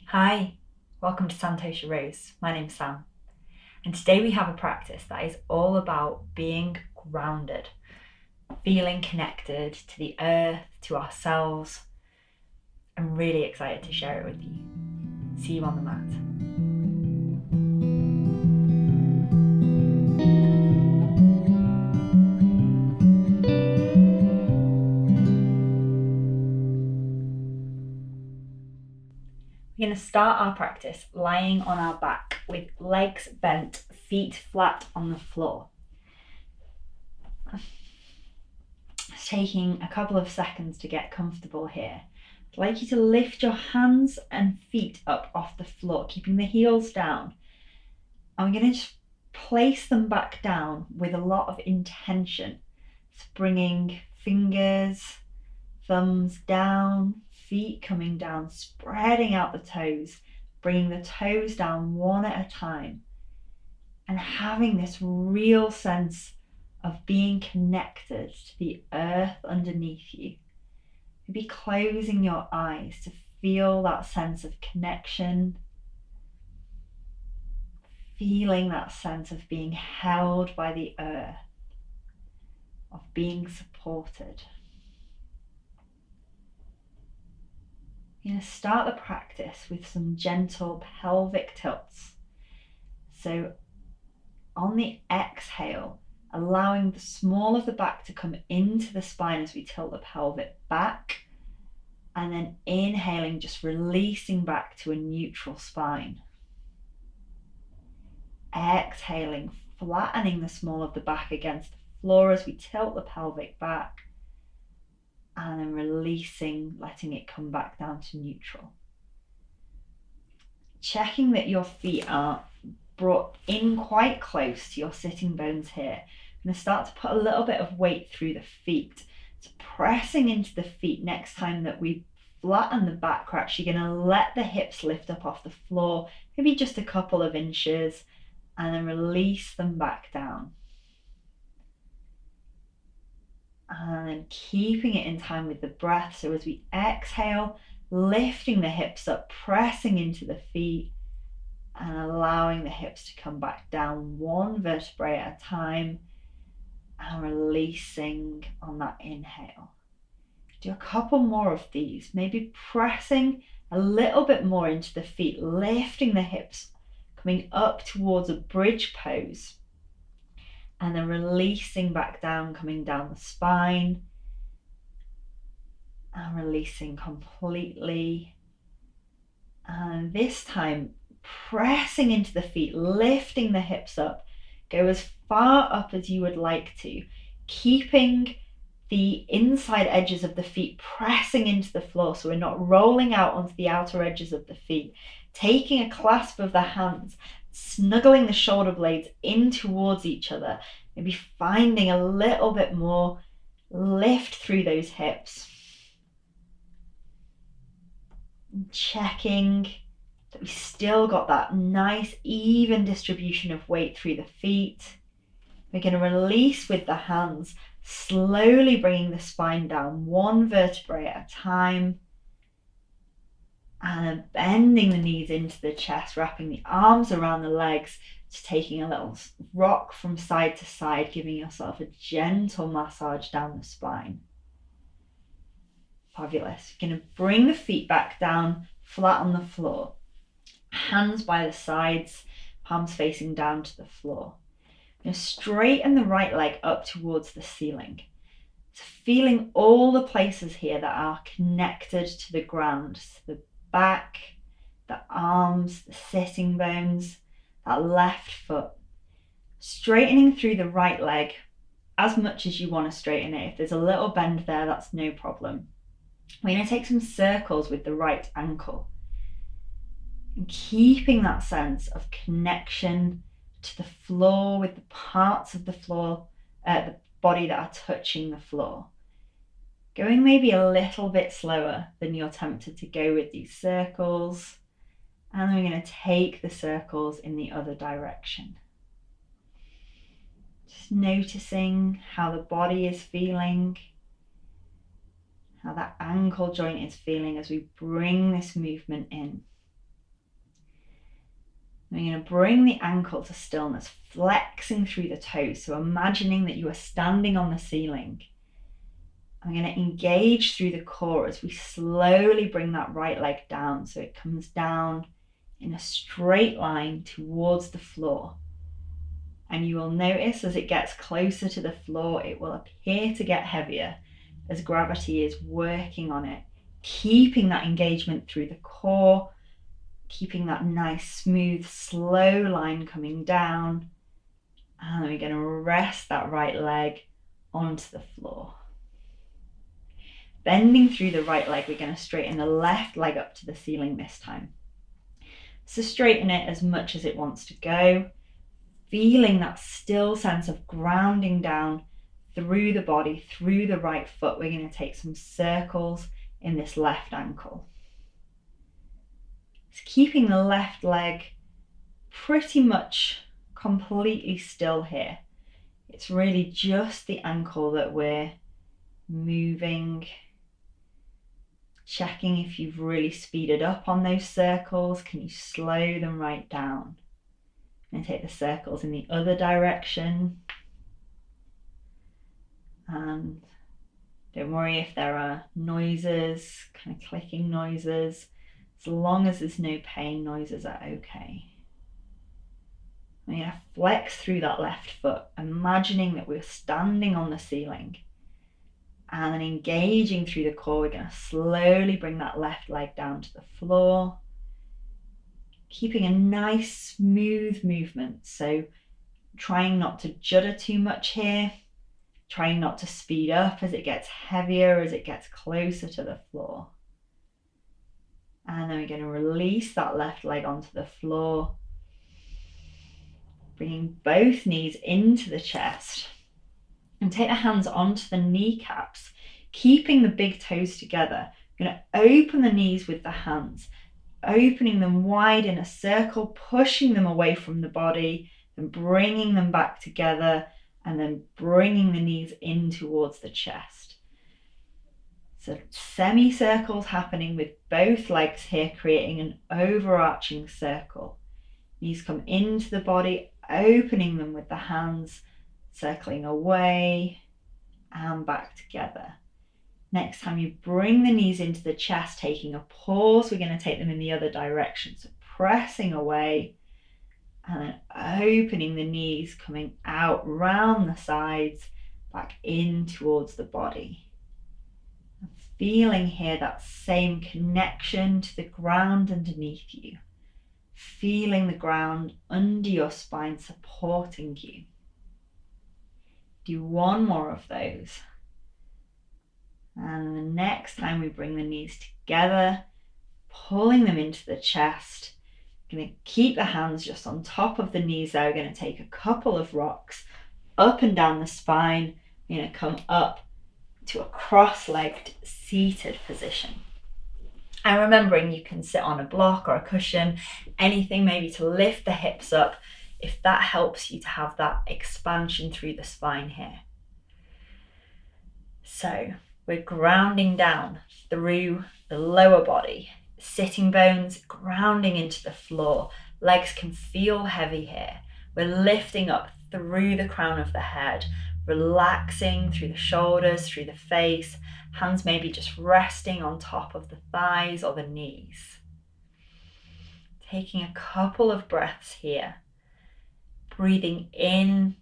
Hi, welcome to Santosha Rose. My name's Sam, and today we have a practice that is all about being grounded, feeling connected to the earth, to ourselves. I'm really excited to share it with you. See you on the mat. We're going to start our practice lying on our back with legs bent, feet flat on the floor. It's taking a couple of seconds to get comfortable here. I'd like you to lift your hands and feet up off the floor, keeping the heels down. I'm going to just place them back down with a lot of intention. So bringing fingers, thumbs down, feet coming down, spreading out the toes, bringing the toes down one at a time, and having this real sense of being connected to the earth underneath you. Maybe closing your eyes to feel that sense of connection, feeling that sense of being held by the earth, of being supported. You're going to start the practice with some gentle pelvic tilts. So on the exhale, allowing the small of the back to come into the spine as we tilt the pelvic back, and then inhaling, just releasing back to a neutral spine. Exhaling, flattening the small of the back against the floor as we tilt the pelvic back, and then releasing, letting it come back down to neutral. Checking that your feet are brought in quite close to your sitting bones here. I'm going to start to put a little bit of weight through the feet. So pressing into the feet next time that we flatten the back, we're actually going to let the hips lift up off the floor, maybe just a couple of inches, and then release them back down. And then keeping it in time with the breath. So as we exhale, lifting the hips up, pressing into the feet, and allowing the hips to come back down one vertebrae at a time, and releasing on that inhale. Do a couple more of these, maybe pressing a little bit more into the feet, lifting the hips, coming up towards a bridge pose, and then releasing back down, coming down the spine, and releasing completely. And this time, pressing into the feet, lifting the hips up, go as far up as you would like to, keeping the inside edges of the feet pressing into the floor so we're not rolling out onto the outer edges of the feet, taking a clasp of the hands, snuggling the shoulder blades in towards each other, maybe finding a little bit more lift through those hips. Checking that we still got that nice even distribution of weight through the feet. We're going to release with the hands, slowly bringing the spine down one vertebrae at a time, and bending the knees into the chest, wrapping the arms around the legs, just taking a little rock from side to side, giving yourself a gentle massage down the spine. Fabulous. You're going to bring the feet back down flat on the floor, hands by the sides, palms facing down to the floor. You're going to straighten the right leg up towards the ceiling. So feeling all the places here that are connected to the ground, so the back, the arms, the sitting bones, that left foot. Straightening through the right leg as much as you want to straighten it. If there's a little bend there, that's no problem. We're going to take some circles with the right ankle, and keeping that sense of connection to the floor with the parts of the floor, the body that are touching the floor. Going maybe a little bit slower than you're tempted to go with these circles, and then we're going to take the circles in the other direction. Just noticing how the body is feeling, how that ankle joint is feeling as we bring this movement in. And we're going to bring the ankle to stillness, flexing through the toes. So imagining that you are standing on the ceiling. I'm going to engage through the core as we slowly bring that right leg down so it comes down in a straight line towards the floor. And you will notice as it gets closer to the floor, it will appear to get heavier as gravity is working on it, keeping that engagement through the core, keeping that nice, smooth, slow line coming down. And we're going to rest that right leg onto the floor. Bending through the right leg, we're going to straighten the left leg up to the ceiling this time. So straighten it as much as it wants to go, feeling that still sense of grounding down through the body, through the right foot. We're going to take some circles in this left ankle. It's keeping the left leg pretty much completely still here. It's really just the ankle that we're moving. Checking if you've really speeded up on those circles. Can you slow them right down? And take the circles in the other direction. And don't worry if there are noises, kind of clicking noises. As long as there's no pain, noises are okay. I'm going to flex through that left foot, imagining that we're standing on the ceiling. And then engaging through the core, we're going to slowly bring that left leg down to the floor. Keeping a nice smooth movement. So trying not to judder too much here. Trying not to speed up as it gets heavier, as it gets closer to the floor. And then we're going to release that left leg onto the floor. Bringing both knees into the chest. And take the hands onto the kneecaps, keeping the big toes together. You're going to open the knees with the hands, opening them wide in a circle, pushing them away from the body, and bringing them back together, and then bringing the knees in towards the chest. So semicircles happening with both legs here, creating an overarching circle. Knees come into the body, opening them with the hands, circling away and back together. Next time you bring the knees into the chest, taking a pause, we're going to take them in the other direction. So pressing away and then opening the knees, coming out round the sides, back in towards the body. And feeling here that same connection to the ground underneath you. Feeling the ground under your spine supporting you. Do one more of those. And the next time we bring the knees together, pulling them into the chest. Going to keep the hands just on top of the knees there. We're going to take a couple of rocks up and down the spine. We're going to come up to a cross-legged seated position. And remembering you can sit on a block or a cushion, anything maybe to lift the hips up, if that helps you to have that expansion through the spine here. So we're grounding down through the lower body, sitting bones grounding into the floor. Legs can feel heavy here. We're lifting up through the crown of the head, relaxing through the shoulders, through the face. Hands maybe just resting on top of the thighs or the knees. Taking a couple of breaths here. Breathing in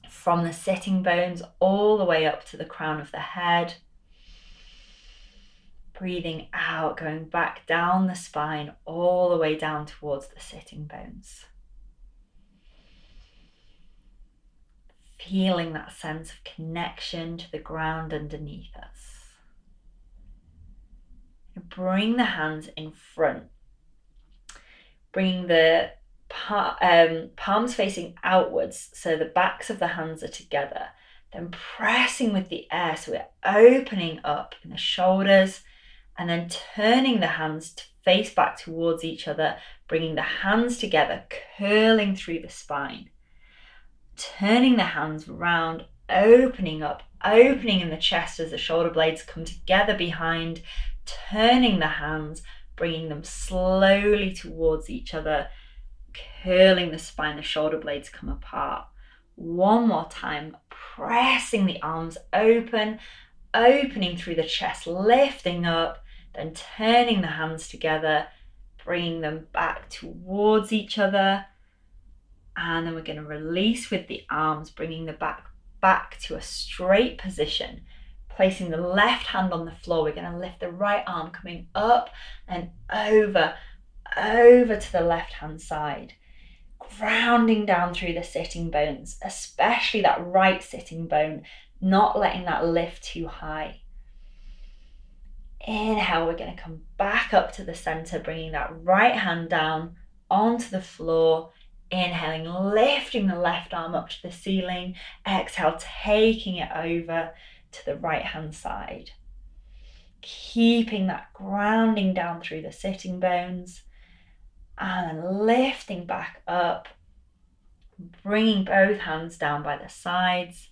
from the sitting bones all the way up to the crown of the head. Breathing out, going back down the spine all the way down towards the sitting bones. Feeling that sense of connection to the ground underneath us. Bring the hands in front. Bringing the palms facing outwards, so the backs of the hands are together. Then pressing with the air, so we're opening up in the shoulders, and then turning the hands to face back towards each other, bringing the hands together, curling through the spine. Turning the hands round, opening up, opening in the chest as the shoulder blades come together behind, turning the hands, bringing them slowly towards each other, curling the spine, the shoulder blades come apart. One more time, pressing the arms open, opening through the chest, lifting up, then turning the hands together, bringing them back towards each other. And then we're going to release with the arms, bringing the back to a straight position. Placing the left hand on the floor, we're going to lift the right arm, coming up and over to the left hand side. Grounding down through the sitting bones, especially that right sitting bone, not letting that lift too high. Inhale, we're going to come back up to the center, bringing that right hand down onto the floor. Inhaling, lifting the left arm up to the ceiling. Exhale, taking it over to the right hand side. Keeping that grounding down through the sitting bones. And then lifting back up, bringing both hands down by the sides.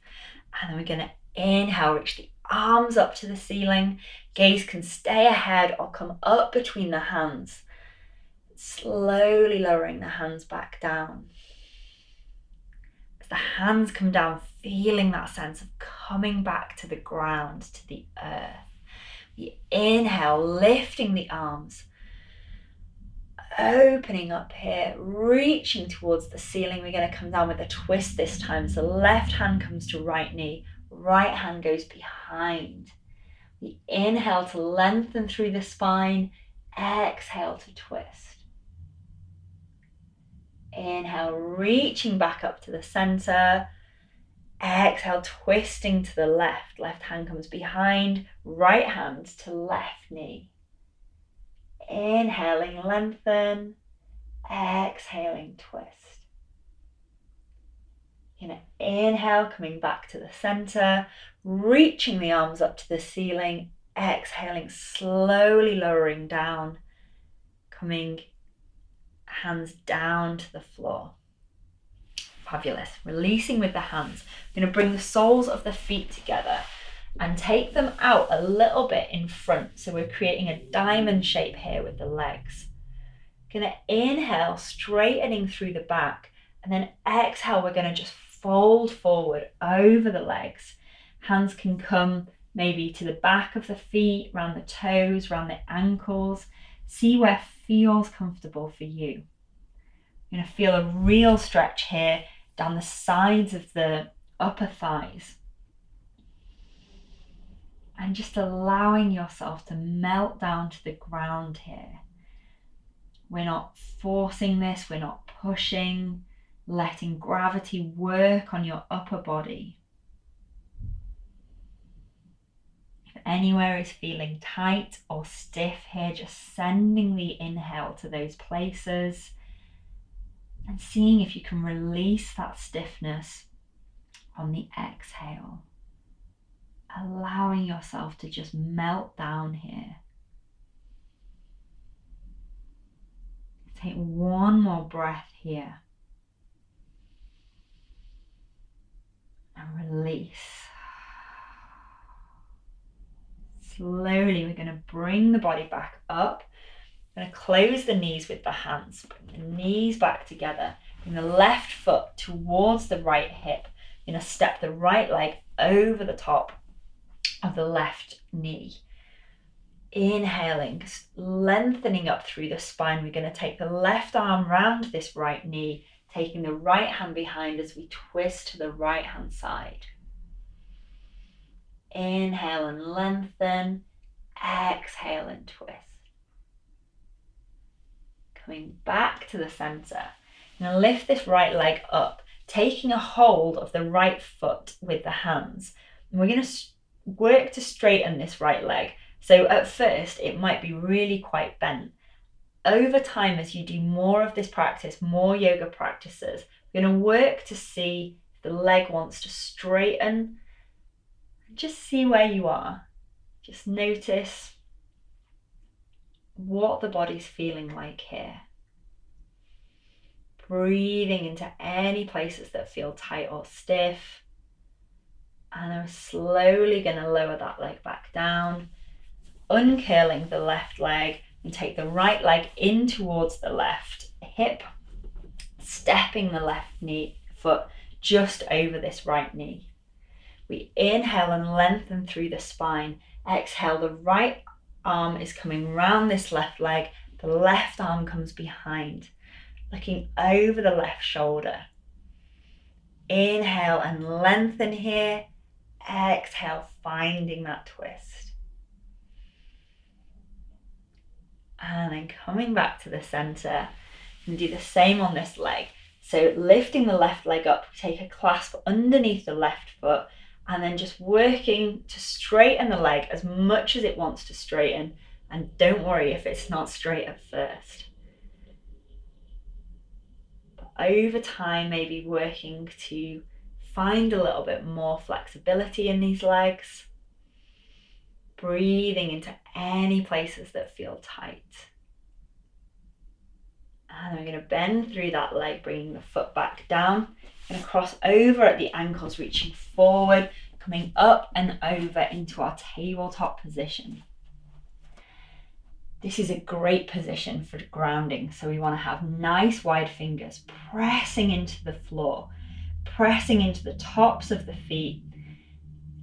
And then we're going to inhale, reach the arms up to the ceiling. Gaze can stay ahead or come up between the hands. Slowly lowering the hands back down. As the hands come down, feeling that sense of coming back to the ground, to the earth. We inhale, lifting the arms. Opening up here, reaching towards the ceiling. We're going to come down with a twist this time. So left hand comes to right knee, right hand goes behind. We inhale to lengthen through the spine, exhale to twist. Inhale, reaching back up to the center. Exhale, twisting to the left. Left hand comes behind, right hand to left knee. Inhaling, lengthen. Exhaling, twist. You're going to inhale, coming back to the center, reaching the arms up to the ceiling. Exhaling, slowly lowering down, coming hands down to the floor. Fabulous. Releasing with the hands. We're going to bring the soles of the feet together and take them out a little bit in front. So we're creating a diamond shape here with the legs. Going to inhale, straightening through the back, and then exhale, we're going to just fold forward over the legs. Hands can come maybe to the back of the feet, around the toes, around the ankles. See where feels comfortable for you. You're going to feel a real stretch here down the sides of the upper thighs. And just allowing yourself to melt down to the ground here. We're not forcing this, we're not pushing, letting gravity work on your upper body. If anywhere is feeling tight or stiff here, just sending the inhale to those places and seeing if you can release that stiffness on the exhale. Allowing yourself to just melt down here. Take one more breath here. And release. Slowly, we're going to bring the body back up. We're going to close the knees with the hands. Bring the knees back together. Bring the left foot towards the right hip. You're going to step the right leg over the top of the left knee. Inhaling, lengthening up through the spine. We're going to take the left arm round this right knee, taking the right hand behind as we twist to the right hand side. Inhale and lengthen. Exhale and twist. Coming back to the center. Now lift this right leg up, taking a hold of the right foot with the hands. And we're going to work to straighten this right leg. So at first it might be really quite bent. Over time, as you do more of this practice, more yoga practices, we're going to work to see if the leg wants to straighten. Just see where you are. Just notice what the body's feeling like here. Breathing into any places that feel tight or stiff. And I'm slowly going to lower that leg back down, uncurling the left leg and take the right leg in towards the left hip. stepping the left foot just over this right knee. We inhale and lengthen through the spine. Exhale, the right arm is coming round this left leg. The left arm comes behind, looking over the left shoulder. Inhale and lengthen here. Exhale, finding that twist. And then coming back to the center, and do the same on this leg. So lifting the left leg up, we take a clasp underneath the left foot, and then just working to straighten the leg as much as it wants to straighten. And don't worry if it's not straight at first. But over time, maybe working to find a little bit more flexibility in these legs. Breathing into any places that feel tight. And we're going to bend through that leg, bringing the foot back down. Going to cross over at the ankles, reaching forward, coming up and over into our tabletop position. This is a great position for grounding. So we want to have nice wide fingers pressing into the floor, pressing into the tops of the feet,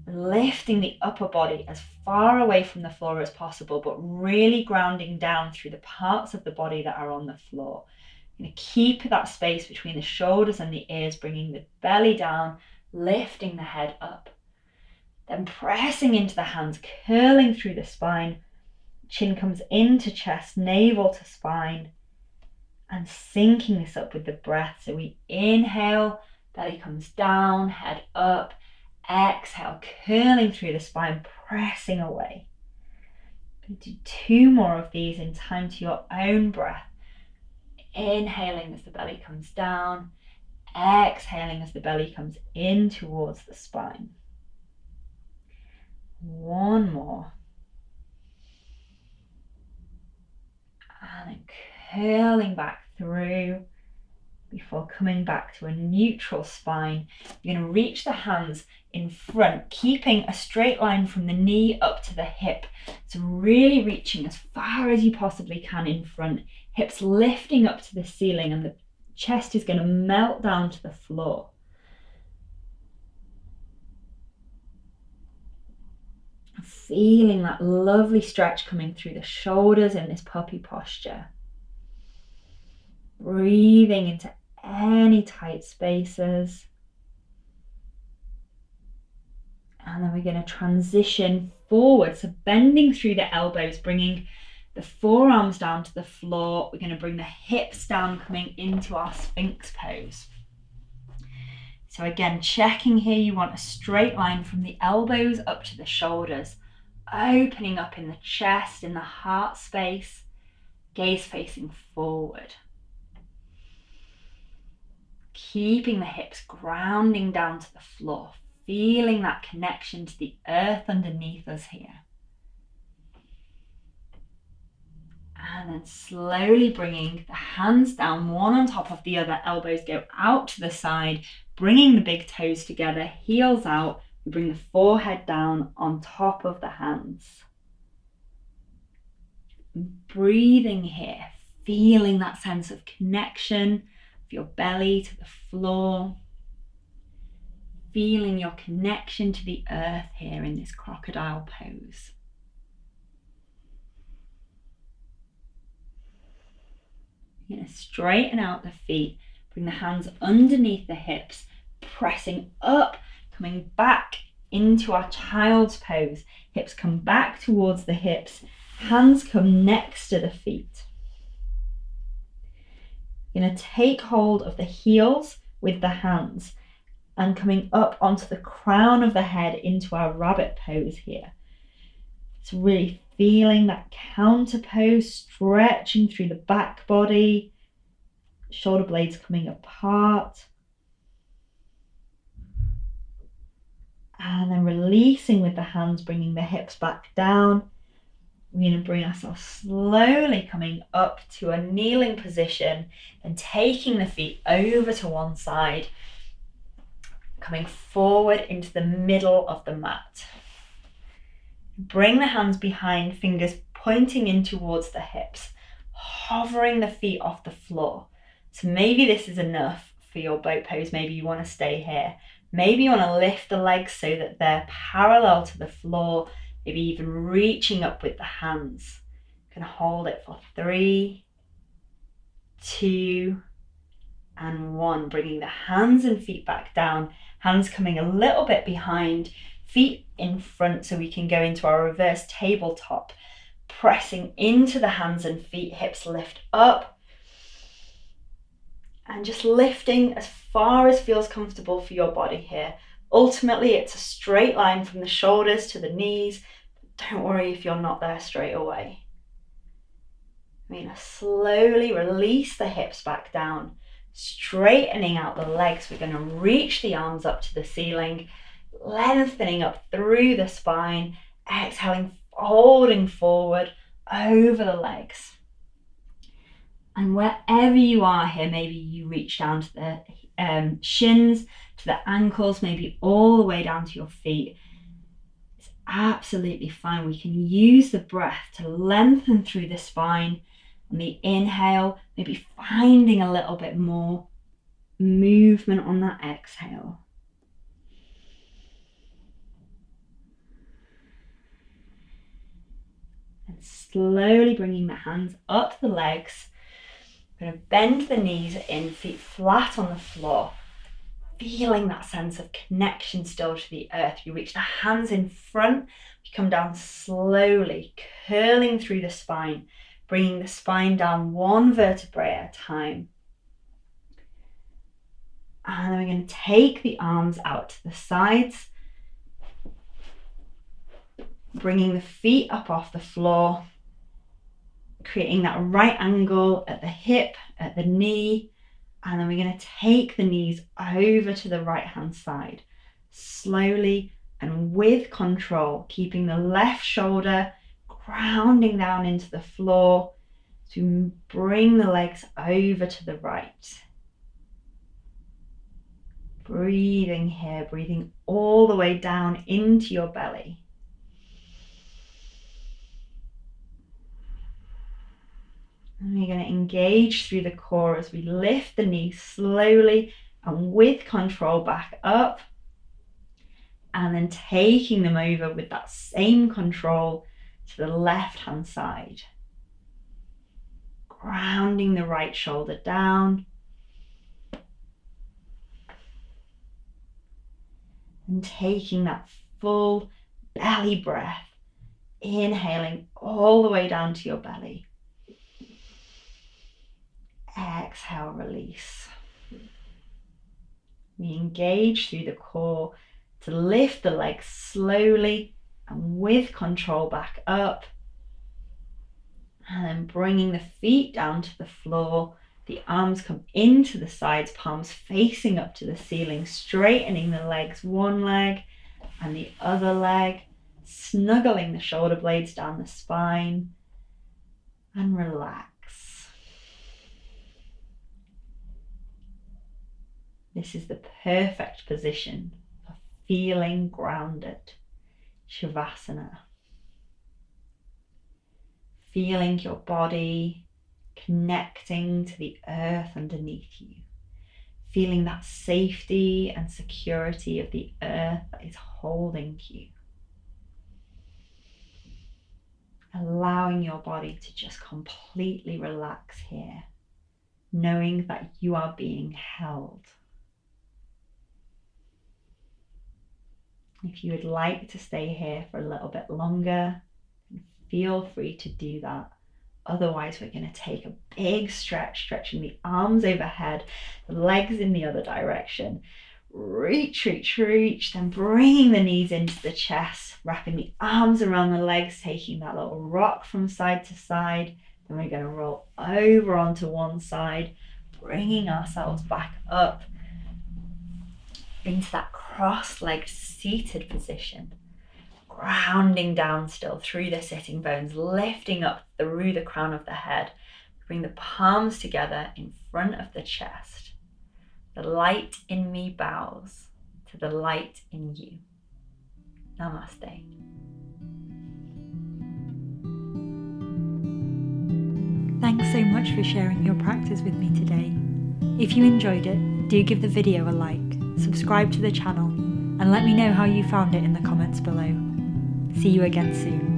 lifting the upper body as far away from the floor as possible, but really grounding down through the parts of the body that are on the floor. You're going to keep that space between the shoulders and the ears, bringing the belly down, lifting the head up. Then pressing into the hands, curling through the spine. Chin comes into chest, navel to spine, and syncing this up with the breath. So we inhale, belly comes down, head up. Exhale, curling through the spine, pressing away. Do 2 more of these in time to your own breath. Inhaling as the belly comes down, exhaling as the belly comes in towards the spine. 1 more. And then curling back through before coming back to a neutral spine. You're going to reach the hands in front, keeping a straight line from the knee up to the hip. So really reaching as far as you possibly can in front, hips lifting up to the ceiling, and the chest is going to melt down to the floor. Feeling that lovely stretch coming through the shoulders in this puppy posture. Breathing into any tight spaces. And then we're going to transition forward. So bending through the elbows, bringing the forearms down to the floor. We're going to bring the hips down, coming into our Sphinx pose. So again, checking here, you want a straight line from the elbows up to the shoulders, opening up in the chest, in the heart space, gaze facing forward. Keeping the hips grounding down to the floor, feeling that connection to the earth underneath us here. And then slowly bringing the hands down, one on top of the other, elbows go out to the side, bringing the big toes together, heels out. We bring the forehead down on top of the hands. Breathing here, feeling that sense of connection of your belly to the floor. Feeling your connection to the earth here in this crocodile pose. You're going to straighten out the feet, bring the hands underneath the hips, pressing up, coming back into our child's pose. Hips come back towards the hips, hands come next to the feet. You're going to take hold of the heels with the hands and coming up onto the crown of the head into our rabbit pose here. So really feeling that counter pose, stretching through the back body, shoulder blades coming apart. And then releasing with the hands, bringing the hips back down. We're going to bring ourselves slowly coming up to a kneeling position and taking the feet over to one side, coming forward into the middle of the mat. Bring the hands behind, fingers pointing in towards the hips, hovering the feet off the floor. So maybe this is enough for your boat pose. Maybe you want to stay here. Maybe you want to lift the legs so that they're parallel to the floor, maybe even reaching up with the hands. You can hold it for 3, 2, and 1. Bringing the hands and feet back down, hands coming a little bit behind, feet in front so we can go into our reverse tabletop. Pressing into the hands and feet, hips lift up. And just lifting as far as feels comfortable for your body here. Ultimately, it's a straight line from the shoulders to the knees. Don't worry if you're not there straight away. We're going to slowly release the hips back down, straightening out the legs. We're going to reach the arms up to the ceiling, lengthening up through the spine, exhaling, folding forward over the legs. And wherever you are here, maybe you reach down to the shins, to the ankles, maybe all the way down to your feet. It's absolutely fine. We can use the breath to lengthen through the spine. On the inhale, maybe finding a little bit more movement on that exhale. And slowly bringing the hands up to the legs. We're going to bend the knees in, feet flat on the floor, feeling that sense of connection still to the earth. You reach the hands in front, you come down slowly, curling through the spine, bringing the spine down 1 vertebrae at a time. And then we're going to take the arms out to the sides, bringing the feet up off the floor, creating that right angle at the hip, at the knee, and then we're going to take the knees over to the right hand side, slowly and with control, keeping the left shoulder grounding down into the floor to bring the legs over to the right. Breathing here, breathing all the way down into your belly. And we're going to engage through the core as we lift the knees slowly and with control back up. And then taking them over with that same control to the left hand side. Grounding the right shoulder down. And taking that full belly breath. Inhaling all the way down to your belly. Exhale, release. We engage through the core to lift the legs slowly and with control back up. And then bringing the feet down to the floor. The arms come into the sides, palms facing up to the ceiling, straightening the legs, one leg and the other leg, snuggling the shoulder blades down the spine, and relax. This is the perfect position for feeling grounded. Shavasana. Feeling your body connecting to the earth underneath you. Feeling that safety and security of the earth that is holding you. Allowing your body to just completely relax here, knowing that you are being held. If you would like to stay here for a little bit longer, feel free to do that. Otherwise, we're going to take a big stretch, stretching the arms overhead, the legs in the other direction. Reach, reach, reach, then bringing the knees into the chest, wrapping the arms around the legs, taking that little rock from side to side. Then we're going to roll over onto one side, bringing ourselves back up into that cross-legged seated position. Grounding down still through the sitting bones, lifting up through the crown of the head. Bring the palms together in front of the chest. The light in me bows to the light in you. Namaste. Thanks so much for sharing your practice with me today. If you enjoyed it, do give the video a like, subscribe to the channel, and let me know how you found it in the comments below. See you again soon.